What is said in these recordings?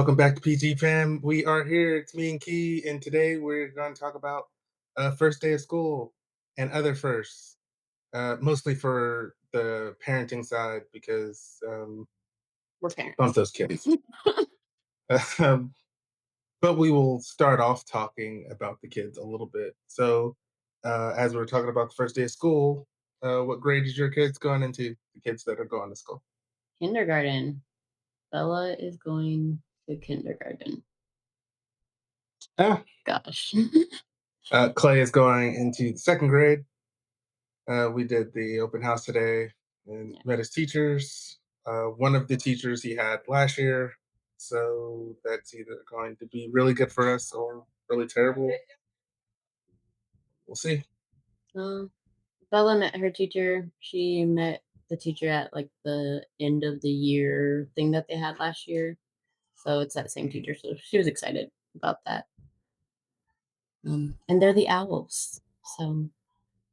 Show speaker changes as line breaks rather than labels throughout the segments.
Welcome back to PG Fam. We are here. It's me and Key, and today we're going to talk about first day of school and other firsts, mostly for the parenting side because
We're
bump
parents.
those kids. um, but we will start off talking about the kids a little bit. So, as we're talking about the first day of school, what grade is your kids going into? The kids that are going to school.
Kindergarten. Bella is going to kindergarten.
Ah,
Gosh.
Clay is going into the second grade. We did the open house today and
Yeah.
met his teachers. One of the teachers he had last year, so that's either going to be really good for us or really terrible. We'll see.
Um, Bella met her teacher. She met the teacher at like the end of the year thing that they had last year. So it's that same teacher. So she was excited about that. And they're the owls. So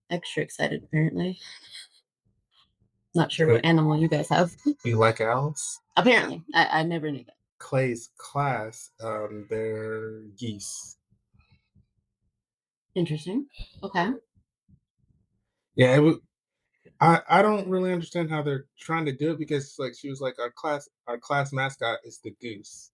extra excited apparently. Not sure
So
what animal you guys have.
we like owls.
Apparently. I never knew that.
Clay's class, they're geese.
Interesting. Okay.
Yeah, I don't really understand how they're trying to do it because like she was like our class mascot is the goose.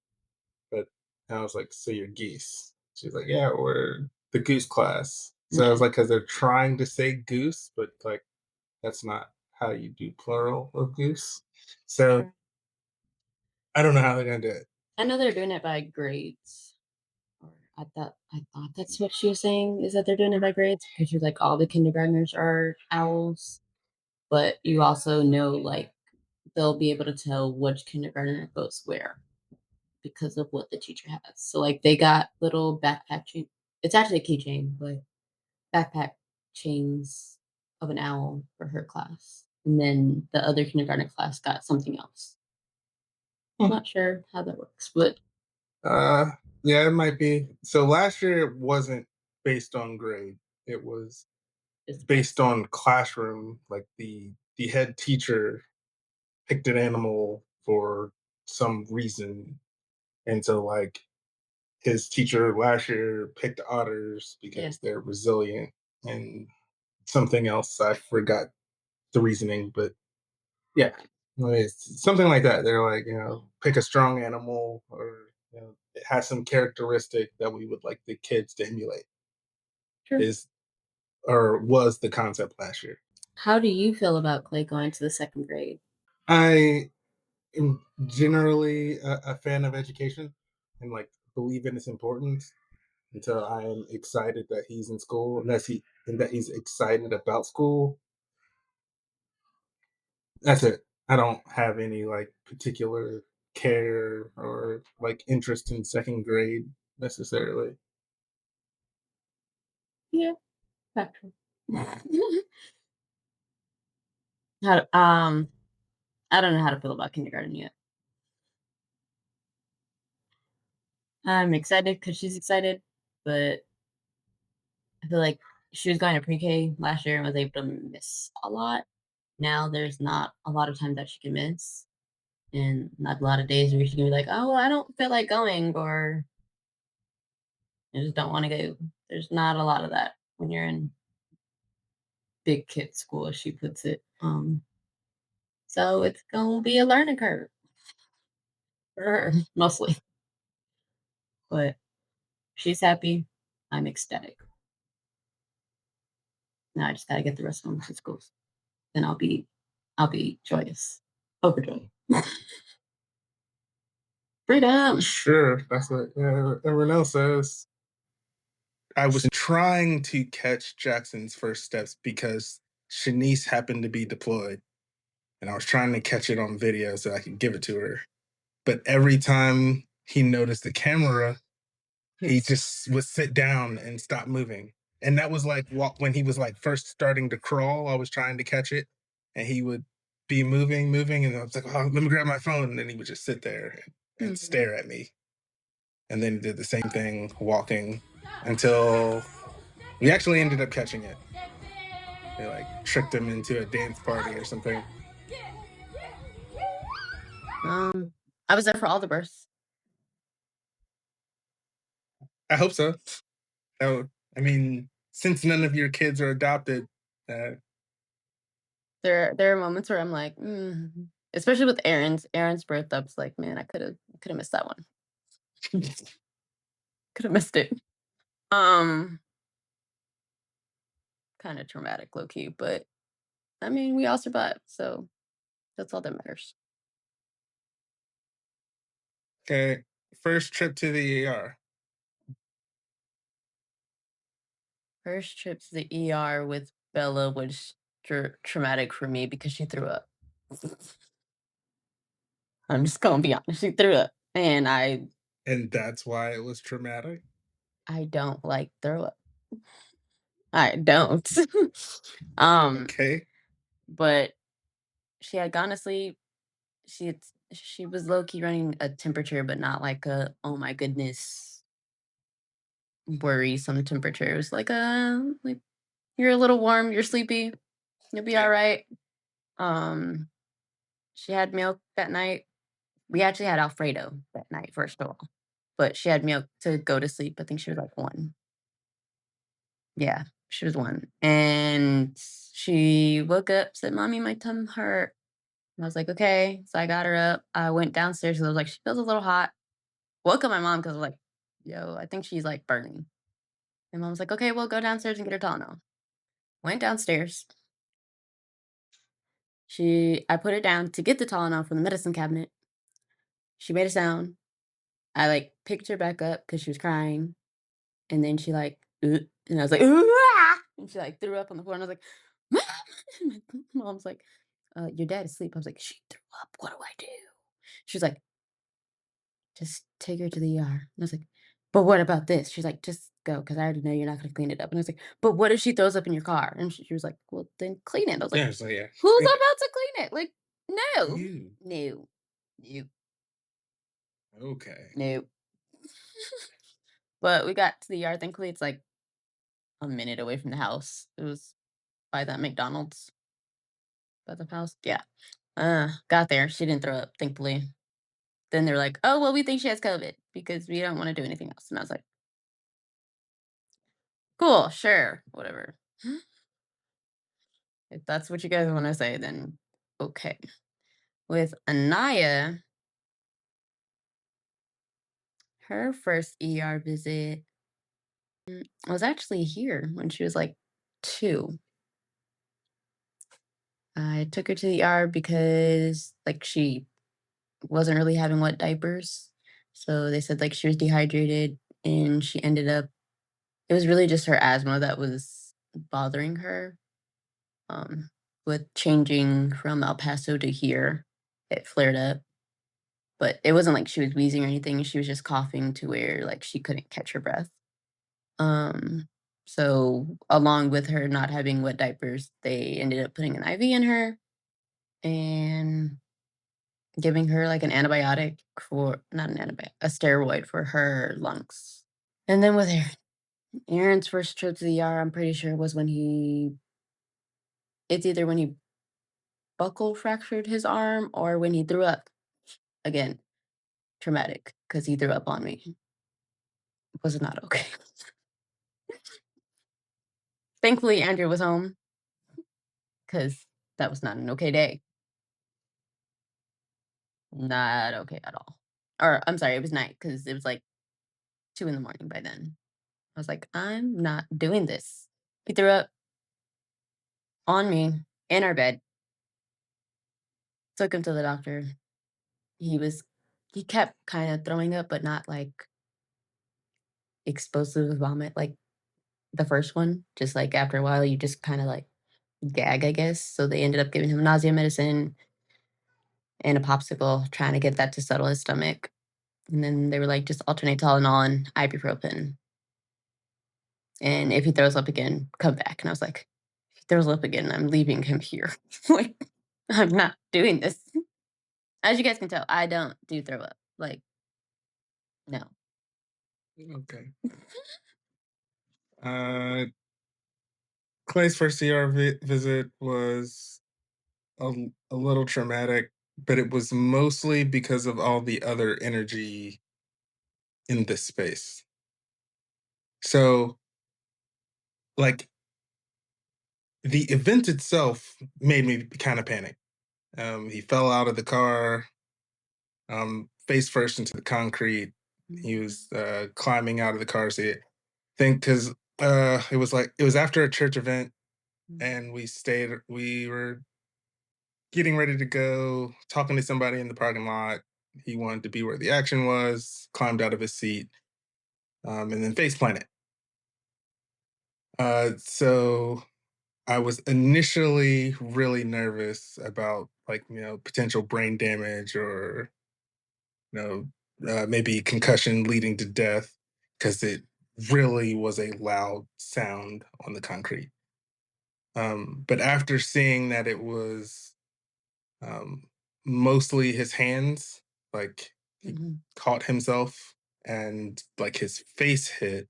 But I was like, "So you're geese?" She's like, "Yeah, we're the goose class." So I was
Okay.
like, "Because they're trying to say goose, but like that's not how you do plural of goose." So
Sure.
I don't know how they're gonna do it.
I know they're doing it by grades. Or I thought that's what she was saying, is that they're doing it by grades because you're like all the kindergartners are owls, but you also know like they'll be able to tell which kindergartner goes where because of what the teacher has. So like they got little backpack chain. It's actually a keychain, but backpack chains of an owl for her class. And then the other kindergarten class got something else.
Hmm.
Not sure how that works, but
Uh, yeah, it might be. So last year it wasn't based on grade. It was
it's
based on classroom. Like the head teacher picked an animal for some reason, and so like his teacher last year picked otters
yeah.
because they're resilient and something else. I forgot the reasoning, but yeah, well, it's something like that. They're like, pick a strong animal or it has some characteristic that we would like the kids to emulate.
True.
Is or was the concept last year.
How do you feel about Clay going to the second grade?
I am generally a fan of education and like believe in its importance until I am excited that he's in school, and that he's excited about school. That's it. I don't have any like particular care or like interest in second grade necessarily.
Yeah, factual. How I don't know how to feel about kindergarten yet. I'm excited because she's excited, but I feel like she was going to pre-K last year and was able to miss a lot. Now there's not a lot of time that she can miss, and not a lot of days where she can be like, "Oh, well, I don't feel like going," or "I just don't want to go." There's not a lot of that when you're in big kid school, as she puts it. So it's gonna be a learning curve for her mostly, but she's happy. I'm ecstatic. Now I just gotta get the rest of them to schools. Then I'll be joyous. Overjoyed. Freedom.
Sure, that's what everyone else says. I was trying to catch Jackson's first steps because Shanice happened to be deployed, and I was trying to catch it on video so I could give it to her. But every time he noticed the camera, he just would sit down and stop moving. And that was like when he was like first starting to crawl. I was trying to catch it, and he would be moving, and I was like, "Oh, let me grab my phone," and then he would just sit there and
Mhm.
stare at me. And then he did the same thing walking until we actually ended up catching it. They like tricked him into a dance party or something.
Um, I was there for all the births.
I hope so. Oh, I mean, since none of your kids are adopted, uh,
There are moments where I'm like, especially with Aaron's birth, I was like, "Man, I coulda missed that one. Coulda missed it." Um, Kinda traumatic, low key, but I mean, we all survived, so that's all that matters.
okay, first trip to the ER.
First trip to the ER with Bella was traumatic for me because she threw up. I'm just gonna be honest, she threw up, and
And that's why it was traumatic?
I don't like throw up. I don't. Um,
Okay.
but she had gone to sleep. She was low key running a temperature, but not like a oh my goodness worrisome temperature. It was like a like you're a little warm, you're sleepy, you'll be all
Yeah.
right. Um, she had milk that night. We actually had Alfredo that night, first of all, but she had milk to go to sleep. I think she was like 1. Yeah, she was 1, and she woke up, said, "Mommy, my tum hurt." And I was like, "Okay." So I got her up. I went downstairs 'cause I was like, "She feels a little hot." Woke up my mom because I was like, "Yo, I think she's, like, burning." And mom was like, "Okay, well, go downstairs and get her Tylenol." Went downstairs. I put her down to get the Tylenol from the medicine cabinet. She made a sound. I, like, picked her back up because she was crying, and then she, like, and I was like, "Ooh, ah," and she, like, threw up on the floor, and I was like, "Mom." My mom's like, "Your dad is asleep." I was like, "She threw up. What do I do?" She's like, "Just take her to the ER." And I was like, "But what about this?" She's like, "Just go, because I already know you're not gonna clean it up." And I was like, "But what if she throws up in your car?" And she was like, "Well, then clean it." I was like,
Yeah, so yeah.
"Who's
Clean it.
about to clean it?" Like, no.
You.
No. No.
Okay.
No. But we got to the ER, thankfully, it's, like, a minute away from the house. It was by that McDonald's by the house. Yeah. Got there, she didn't throw up, thankfully. Then they're like, "Oh, well, we think she has COVID because we don't wanna do anything else." And I was like, "Cool, sure, whatever. If that's what you guys wanna say, then okay." With Anaya, her first ER visit was actually here when she was, like, 2. I took her to the ER because, like, she wasn't really having wet diapers, so they said, like, she was dehydrated, and she ended up it was really just her asthma that was bothering her, um, with changing from El Paso to here, it flared up. But it wasn't like she was wheezing or anything, she was just coughing to where, like, she couldn't catch her breath. Um, so along with her not having wet diapers, they ended up putting an IV in her and giving her, like, an antibiotic for not an antibiotic, a steroid for her lungs. And then with Aaron's first trip to the ER, I'm pretty sure was when it's either when he buckle fractured his arm or when he threw up. Again, traumatic because he threw up on me. Was not okay. Thankfully, Andrew was home because that was not an okay day. Not okay at all. Or I'm sorry, it was night because it was like 2 in the morning by then. I was like, "I'm not doing this." He threw up on me in our bed, took him to the doctor. He was he kept kinda throwing up, but not like explosive vomit like the first one. Just like after a while, you just kinda like gag, I guess. So they ended up giving him nausea medicine and a popsicle, trying to get that to settle his stomach. And then they were like, just alternate Tylenol and ibuprofen. And if he throws up again, come back. And I was like, if he throws up again, I'm leaving him here. Like, I'm not doing this. As you guys can tell, I don't do throw up. Like, no.
Okay. Uh, Clay's first ER visit was a little traumatic, but it was mostly because of all the other energy in this space. So, like, the event itself made me kind of panic. He fell out of the car, face first into the concrete. He
Mhm.
was climbing out of the car seat. Think because it was like it was after a church event,
Mhm.
and we stayed. We were getting ready to go, talking to somebody in the parking lot. He wanted to be where the action was. Climbed out of his seat, and then face planted. So I was initially really nervous about like potential brain damage or you maybe concussion leading to death because it really was a loud sound on the concrete. But after seeing that it was um, mostly his hands, like he
Mhm.
caught himself and like his face hit,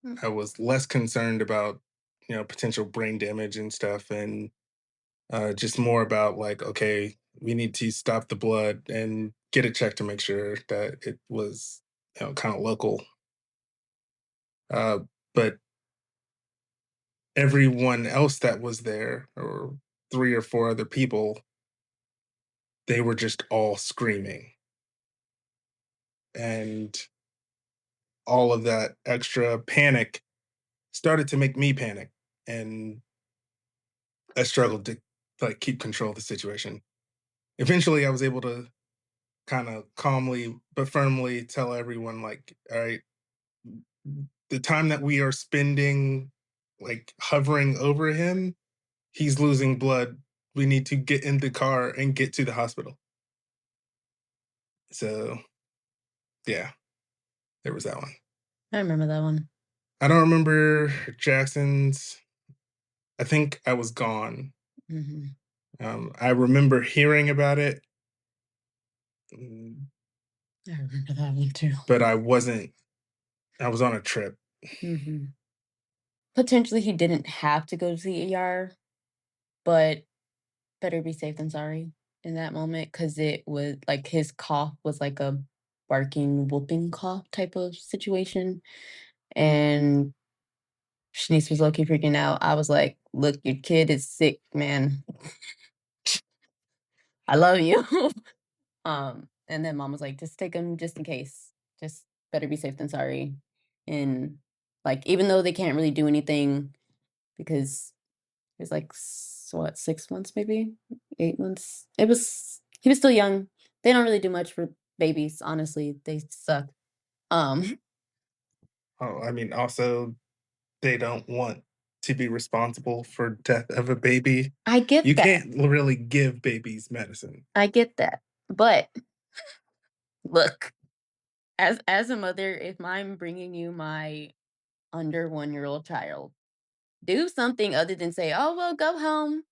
Mm.
I was less concerned about potential brain damage and stuff, and just more about like, okay, we need to stop the blood and get it checked to make sure that it was, kind of local. Uh, but everyone else that was there, or three or four other people, they were just all screaming, and all of that extra panic started to make me panic, and I struggled to like keep control of the situation. Eventually, I was able to kind of calmly but firmly tell everyone, like, all right, the time that we are spending like hovering over him, he's losing blood. We need to get in the car and get to the hospital. So yeah, there was that one.
I remember that one.
I don't remember Jackson's. I think I was gone.
Mhm.
I remember hearing about it, mm,
I remember that one too.
but I wasn't. I was on a trip.
Mhm. Potentially, he didn't have to go to the ER, but better be safe than sorry in that moment because it was like his cough was like a barking, whooping cough type of situation. And Shanice was low-key freaking out. I was like, "Look, your kid is sick, man. I love you." And then mom was like, "Just take him just in case. Just better be safe than sorry." And like, even though they can't really do anything because it was like what, 6 months, maybe 8 months. He was still young. They don't really do much for babies, honestly. They suck. Um,
Oh, I mean, also they don't want to be responsible for death of a baby.
I get
You
that.
can't really give babies medicine.
I get that. But look, as a mother, if I'm bringing you my under 1-year-old child, do something other than say, "Oh, well, go home.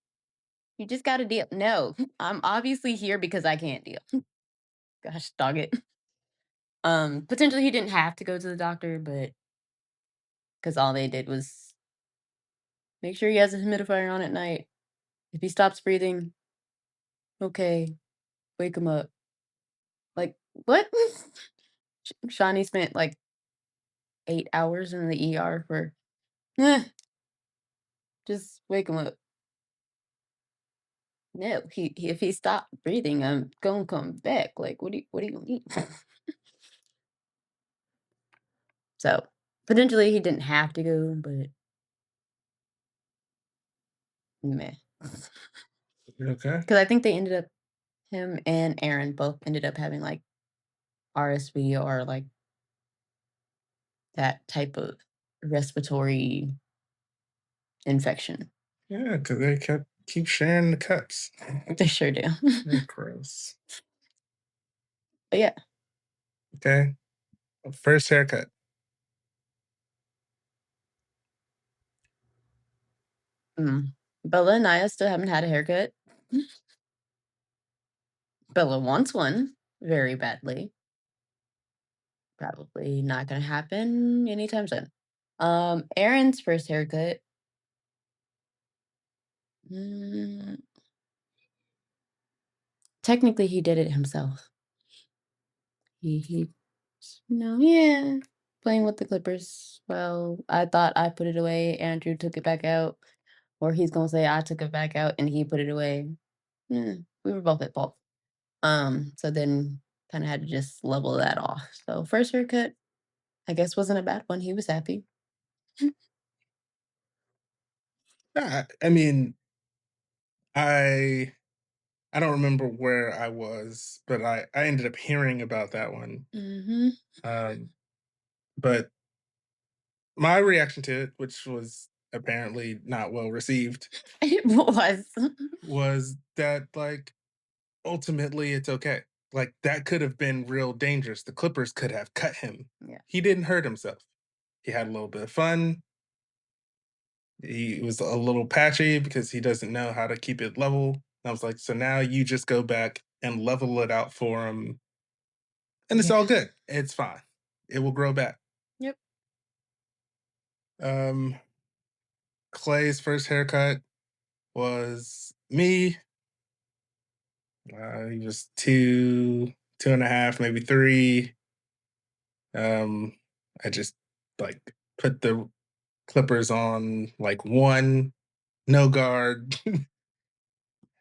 You just got to deal." No, I'm obviously here because I can't deal. Gosh, dog it. Potentially he didn't have to go to the doctor, but because all they did was make sure he has a humidifier on at night. If he stops breathing, okay, wake him up. Like, what? Shawnee spent like 8 hours in the ER for, eh, just wake him up. No, if he stopped breathing, I'm gonna come back. Like, what do you mean? So potentially he didn't have to go, but meh.
Okay.
Because I think they ended up him and Aaron both ended up having like RSV or like that type of respiratory infection.
Yeah, because they keep sharing the cuts.
They sure do.
Yeah, gross.
But yeah,
Okay. First haircut.
mm. Bella and Aya still haven't had a haircut. Bella wants one very badly. Probably not gonna happen anytime soon. Aaron's first haircut. Mm, technically, he did it himself. He no, yeah. playing with the clippers. Well, I thought I put it away, Andrew took it back out, or he's gonna say I took it back out and he put it away. We were both at fault. So then kinda had to just level that off. So first haircut, I guess wasn't a bad one. He was happy.
I mean, I I don't remember where I was, but I ended up hearing about that one.
Mhm.
Um, but my reaction to it, which was apparently not well received,
It was.
was that like ultimately it's okay. Like that could have been real dangerous. The Clippers could have cut him.
Yeah.
He didn't hurt himself. He had a little bit of fun. He was a little patchy because he doesn't know how to keep it level. I was like, so now you just go back and level it out for him, and it's
Yeah.
all good. It's fine. It will grow back.
Yep.
Um, Clay's first haircut was me. He was two, 2.5, maybe three. Um, I just like put the clippers on like one, no guard,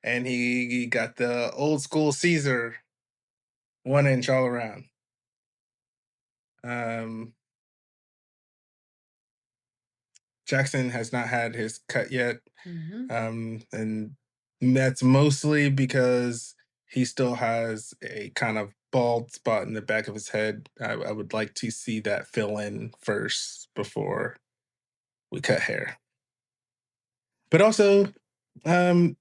and he got the old school Caesar 1 inch all around. Um, Jackson has not had his cut yet,
Mhm.
and that's mostly because he still has a kind of bald spot in the back of his head. I would like to see that fill in first before we cut hair. But also, um,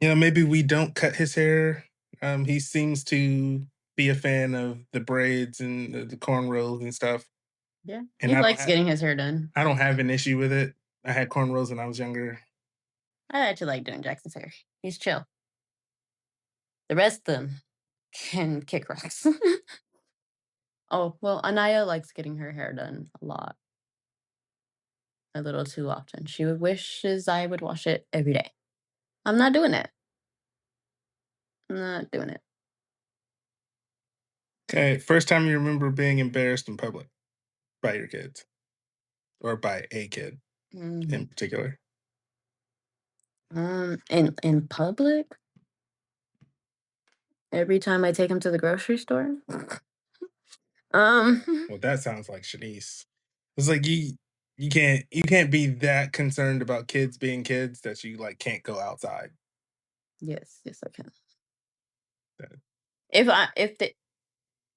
maybe we don't cut his hair. He seems to be a fan of the braids and the cornrows and stuff.
Yeah.
And
He likes getting his hair done.
I don't have an issue with it. I had cornrows when I was younger.
I actually like doing Jackson's hair. He's chill. The rest of them can kick rocks. Oh, well, Anaya likes getting her hair done a lot, a little too often. She would wishes I would wash it every day. I'm not doing it. I'm not doing it.
Okay, first time you remember being embarrassed in public by your kids or by a kid
Mm,
in particular.
in public, every time I take him to the grocery store. Um,
Well, that sounds like Shanice. It's like you can't be that concerned about kids being kids that you like can't go outside.
yes, yes, I can.
That-
If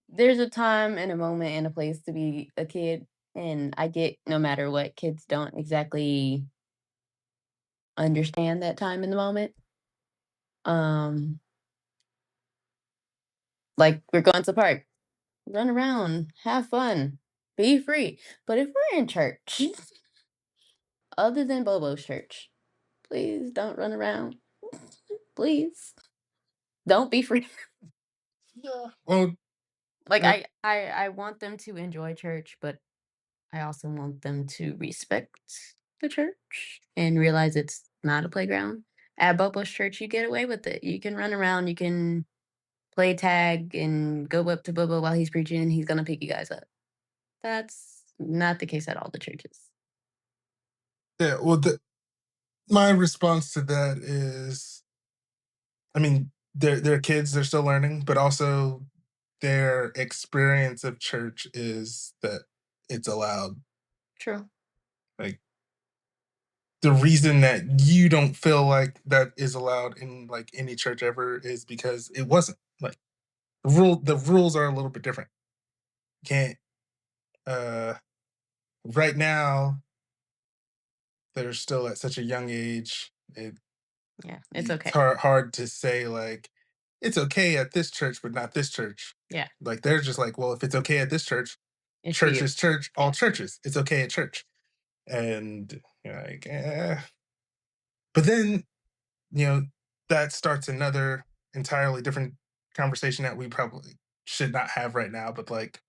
there's a time and a moment and a place to be a kid, and I get no matter what, kids don't exactly understand that time in the moment. Um, like we're going to the park, run around, have fun, be free. But if we're in church, other than Bobo's church, please don't run around. Please don't be free.
Yeah. Well,
Like
uh,
I want them to enjoy church, but I also want them to respect the church and realize it's not a playground. At Bobo's church, you get away with it. You can run around, you can play tag and go up to Bobo while he's preaching and he's gonna pick you guys up. That's not the case at all the churches.
yeah. Well, my response to that is, I mean, they're kids, they're still learning, but also their experience of church is that it's allowed.
True.
Like the reason that you don't feel like that is allowed in like any church ever is because it wasn't. Like the rules are a little bit different. Can't uh right now they're still at such a young age.
Yeah, it's
It's
okay.
hard to say like it's okay at this church but not this church.
Yeah,
Like they're just like, well, if it's okay at this church,
it's for
church
you.
is church, all
Yeah.
churches. It's okay at church. And you're like, but then, you know, that starts another entirely different conversation that we probably should not have right now, but like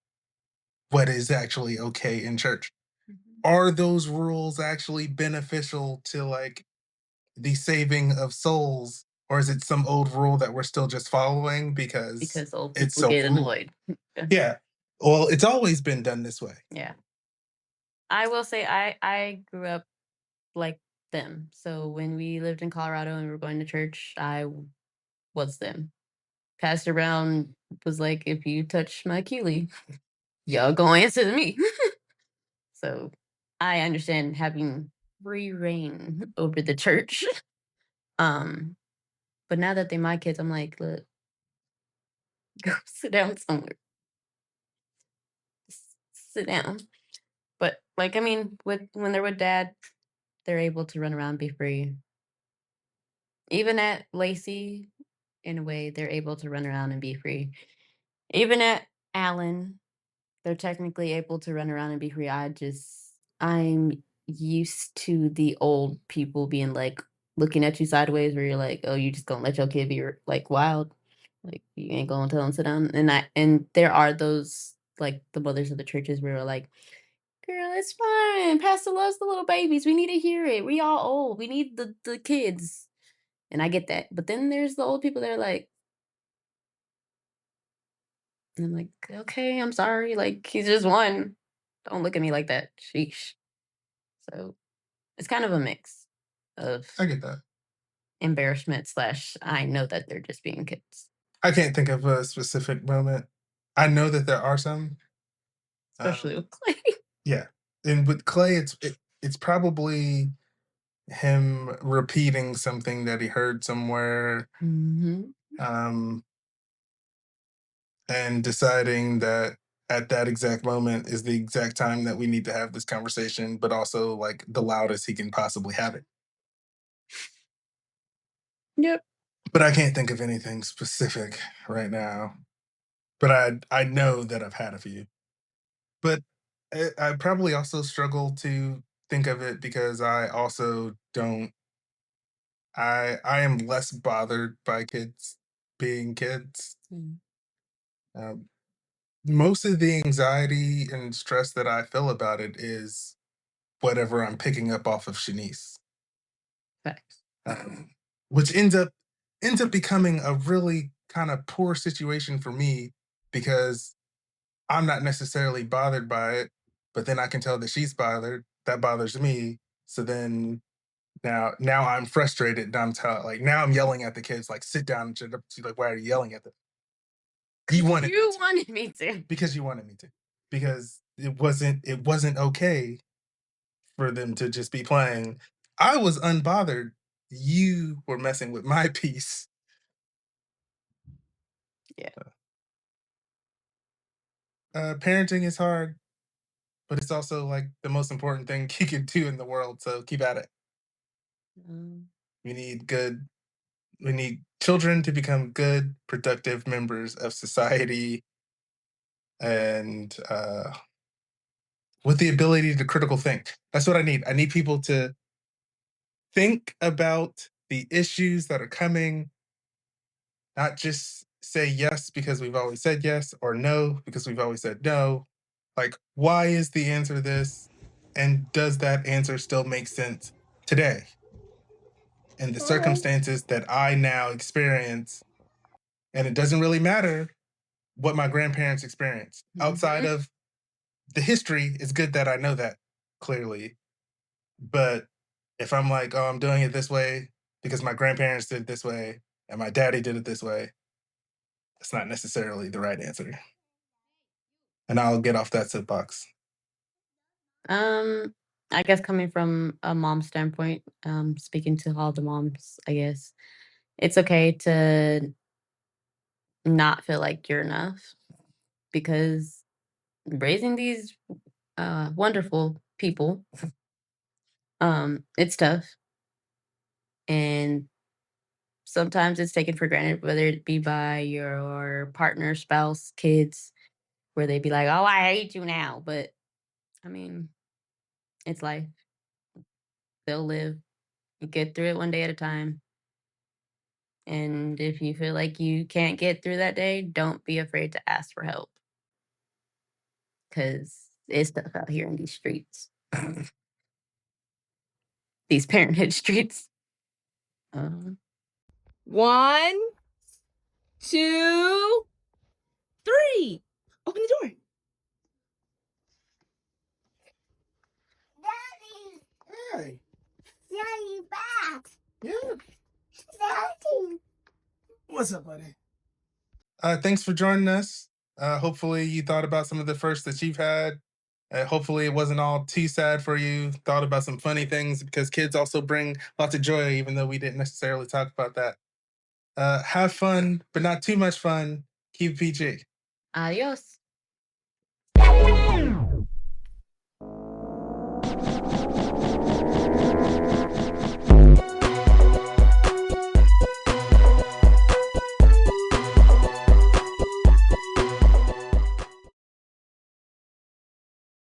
what is actually okay in church?
Mhm.
Are those rules actually beneficial to like the saving of souls, or is it some old rule that we're still just following because
Because old
it's
people
so
get
cool?
annoyed. Yeah.
Yeah. Well, it's always been done this way.
Yeah. I will say I grew up like them. So when we lived in Colorado and we were going to church, was them. Pastor Brown was like, "If you touch my Keely, y'all gonna answer to me." So I understand having free reign over the church. Um, but now that they're my kids, I'm like, look, go sit down somewhere. Sit down. But like, I mean, with when they're with dad, they're able to run around, be free. Even at Lacey, in a way, they're able to run around and be free. Even at Allen, they're technically able to run around and be free. I'm used to the old people being like looking at you sideways, where you're like, oh, you just gonna let your kid be like wild, like you ain't gonna tell them sit down. And there are those like the mothers of the churches where we're like, girl, it's fine. Pastor loves the little babies. We need to hear it. We all old. We need the kids. And I get that. But then there's the old people that are like, and I'm like, okay, I'm sorry. Like, he's just one. Don't look at me like that. Sheesh. So it's kind of a mix of
I get that.
embarrassment slash I know that they're just being kids.
I can't think of a specific moment. I know that there are some.
Especially with Clay.
Yeah, and with Clay, it's probably him repeating something that he heard somewhere,
Mhm.
um, and deciding that at that exact moment is the exact time that we need to have this conversation, but also like the loudest he can possibly have it.
Yep.
But I can't think of anything specific right now. But I know that I've had a few. But I probably also struggle to think of it because I also don't. I am less bothered by kids being kids.
Mm.
Um, Most of the anxiety and stress that I feel about it is whatever I'm picking up off of Shanice,
Facts.
um, which ends up becoming a really kind of poor situation for me because I'm not necessarily bothered by it, but then I can tell that she's bothered. That bothers me. So then now I'm frustrated. And now I'm yelling at the kids like sit down. And she's like, why are you yelling at them? You wanted me
You
to
wanted me to.
because you wanted me to because it wasn't okay for them to just be playing. I was unbothered. You were messing with my peace.
Yeah.
Parenting is hard, but it's also like the most important thing you can do in the world. So keep at it.
Um,
We need good. We need children to become good, productive members of society, and with the ability to critical think. That's what I need. I need people to think about the issues that are coming, not just say yes because we've always said yes or no because we've always said no. Like, why is the answer this? And does that answer still make sense today? In the circumstances that I now experience, and it doesn't really matter what my grandparents experienced outside
mhm.
of the history. It's good that I know that clearly. But if I'm like, oh, I'm doing it this way because my grandparents did it this way and my daddy did it this way, that's not necessarily the right answer. And I'll get off that soapbox.
Um, I guess coming from a mom standpoint, speaking to all the moms, I guess it's okay to not feel like you're enough because raising these wonderful people, it's tough and sometimes it's taken for granted, whether it be by your partner, spouse, kids, where they be like, "Oh, I hate you now," but I mean, it's life. They'll live. You get through it one day at a time. And if you feel like you can't get through that day, don't be afraid to ask for help because it's tough out here in these streets, these parenthood streets. Um,
One, two, three. Open the door.
Yeah. What's up, buddy?
Thanks for joining us. Hopefully, you thought about some of the firsts that you've had. Hopefully, it wasn't all too sad for you. Thought about some funny things because kids also bring lots of joy, even though we didn't necessarily talk about that. Have fun, but not too much fun. Keep PG.
Adios.